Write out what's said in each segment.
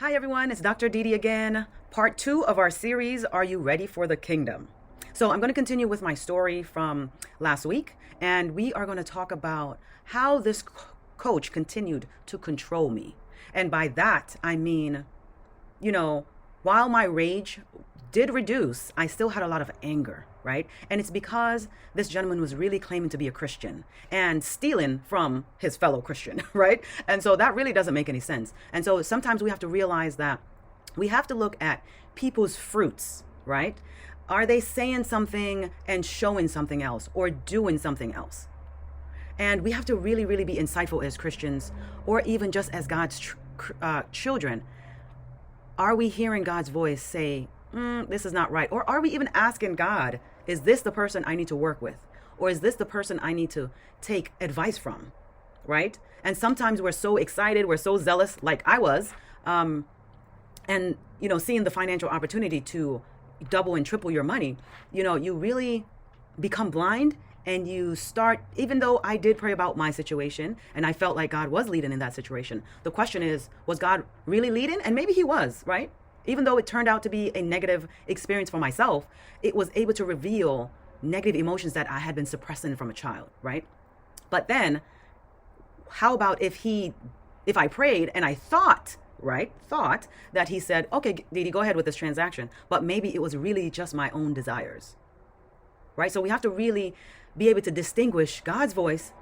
Hi everyone, it's Dr. Dede again. Part 2 of our series, Are You Ready for the Kingdom? So I'm going to continue with my story from last week, and we are going to talk about how this coach continued to control me. And by that, I mean, while my rage did reduce, I still had a lot of anger, right? And it's because this gentleman was really claiming to be a Christian and stealing from his fellow Christian, right? And so that really doesn't make any sense. And so sometimes we have to realize that we have to look at people's fruits, right? Are they saying something and showing something else or doing something else? And we have to really, really be insightful as Christians, or even just as God's children. Are we hearing God's voice say, this is not right? Or are we even asking God, is this the person I need to work with? Or is this the person I need to take advice from? Right? And sometimes we're so excited, we're so zealous, like I was, and seeing the financial opportunity to double and triple your money, you really become blind. And you start, even though I did pray about my situation and I felt like God was leading in that situation, the question is, was God really leading? And maybe he was, right? Even though it turned out to be a negative experience for myself, it was able to reveal negative emotions that I had been suppressing from a child, right? But then how about if I prayed and I thought that he said, okay, Dede, go ahead with this transaction, but maybe it was really just my own desires, right? So we have to really be able to distinguish God's voice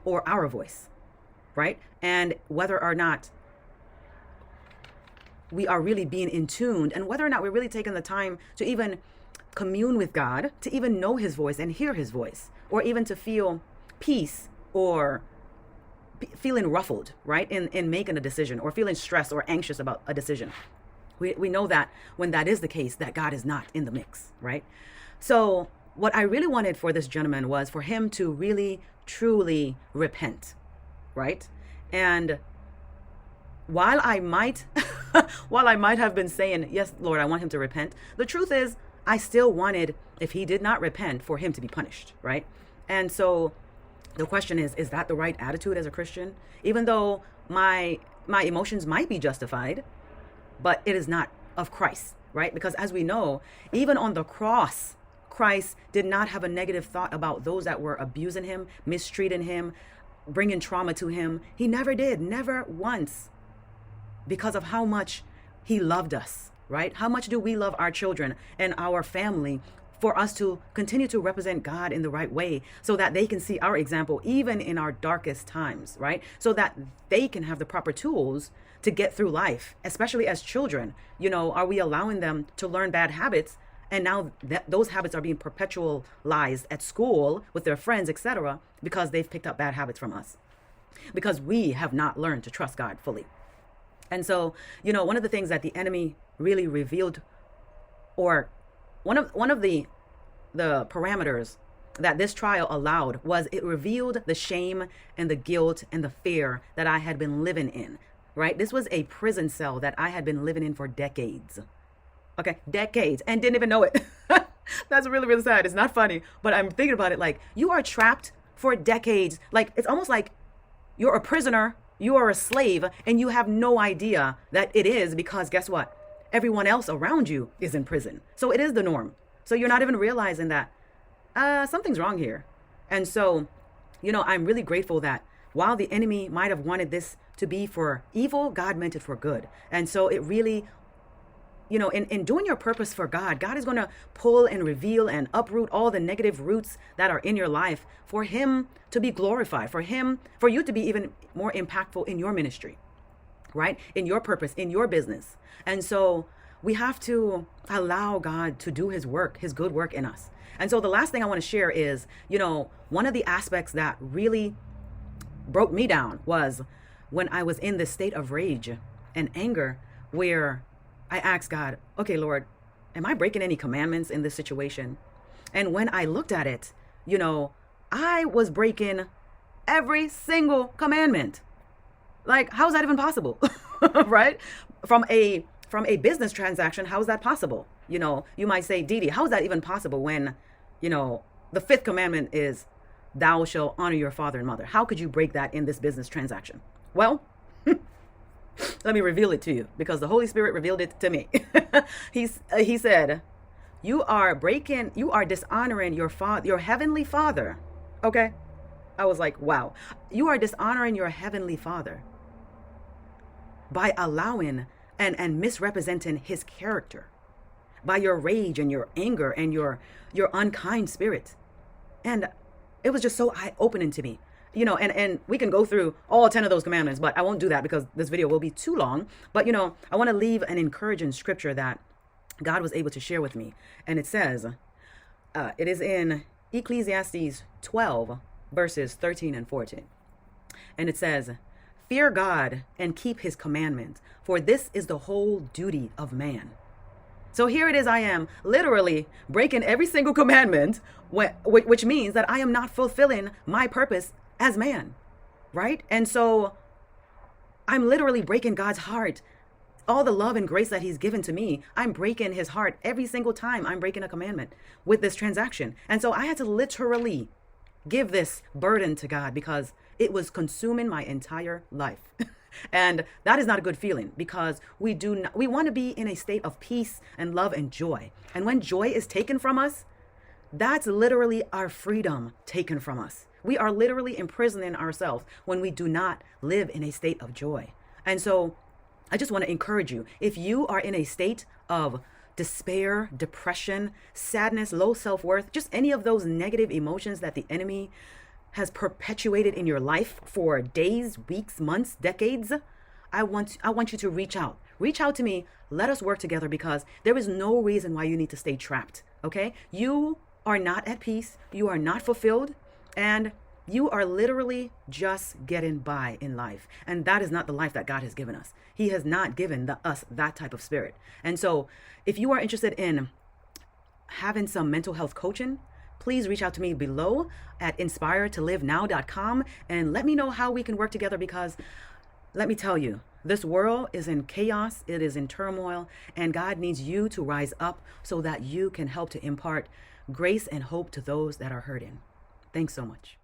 or our voice, right? And whether or not we are really being in tuned, and whether or not we're really taking the time to even commune with God, to even know his voice and hear his voice, or even to feel peace or feeling ruffled, right? In making a decision, or feeling stressed or anxious about a decision. We know that when that is the case, that God is not in the mix, right? So what I really wanted for this gentleman was for him to really, truly repent, right? And while I might have been saying, yes, Lord, I want him to repent, the truth is I still wanted, if he did not repent, for him to be punished, right? And so the question is that the right attitude as a Christian? Even though my emotions might be justified, but it is not of Christ, right? Because as we know, even on the cross, Christ did not have a negative thought about those that were abusing him, mistreating him, bringing trauma to him. He never did, never once, because of how much he loved us, right? How much do we love our children and our family for us to continue to represent God in the right way so that they can see our example even in our darkest times, right? So that they can have the proper tools to get through life, especially as children. Are we allowing them to learn bad habits? And now those habits are being perpetualized at school with their friends, etc., because they've picked up bad habits from us, because we have not learned to trust God fully. And so, one of the things that the enemy really revealed, or one of the parameters that this trial allowed, was it revealed the shame and the guilt and the fear that I had been living in, right? This was a prison cell that I had been living in for decades. Okay, decades, and didn't even know it. That's really, really sad. It's not funny, but I'm thinking about it like, you are trapped for decades. Like, it's almost like you're a prisoner, you are a slave, and you have no idea that it is, because guess what? Everyone else around you is in prison. So it is the norm. So you're not even realizing that something's wrong here. And so, I'm really grateful that while the enemy might have wanted this to be for evil, God meant it for good. And so it really, in doing your purpose for God, God is going to pull and reveal and uproot all the negative roots that are in your life for him to be glorified, for you to be even more impactful in your ministry, right? In your purpose, in your business. And so we have to allow God to do his work, his good work in us. And so the last thing I want to share is, one of the aspects that really broke me down was when I was in this state of rage and anger, where I asked God, okay, Lord, am I breaking any commandments in this situation? And when I looked at it, I was breaking every single commandment. Like, how is that even possible? Right? From a business transaction, how is that possible? You might say, Dede, how is that even possible when, the fifth commandment is, thou shalt honor your father and mother. How could you break that in this business transaction? Well, Let me reveal it to you because the Holy Spirit revealed it to me. He said, you are dishonoring your heavenly Father. Okay? I was like, wow. You are dishonoring your heavenly Father by allowing and misrepresenting his character, by your rage and your anger and your unkind spirit. And it was just so eye-opening to me. And we can go through all 10 of those commandments, but I won't do that because this video will be too long. But, I want to leave an encouraging scripture that God was able to share with me. And it says, it is in Ecclesiastes 12, verses 13 and 14. And it says, fear God and keep his commandments, for this is the whole duty of man. So here it is, I am literally breaking every single commandment, which means that I am not fulfilling my purpose as man, right? And so I'm literally breaking God's heart. All the love and grace that he's given to me, I'm breaking his heart every single time I'm breaking a commandment with this transaction. And so I had to literally give this burden to God because it was consuming my entire life. And that is not a good feeling because we want to be in a state of peace and love and joy. And when joy is taken from us, that's literally our freedom taken from us. We are literally imprisoning ourselves when we do not live in a state of joy. And so I just want to encourage you, if you are in a state of despair, depression, sadness, low self-worth, just any of those negative emotions that the enemy has perpetuated in your life for days, weeks, months, decades, I want you to reach out. Reach out to me. Let us work together because there is no reason why you need to stay trapped, okay? You are not at peace. You are not fulfilled. And you are literally just getting by in life. And that is not the life that God has given us. He has not given us that type of spirit. And so if you are interested in having some mental health coaching, please reach out to me below at inspiretolivenow.com and let me know how we can work together because let me tell you, this world is in chaos, it is in turmoil, and God needs you to rise up so that you can help to impart grace and hope to those that are hurting. Thanks so much.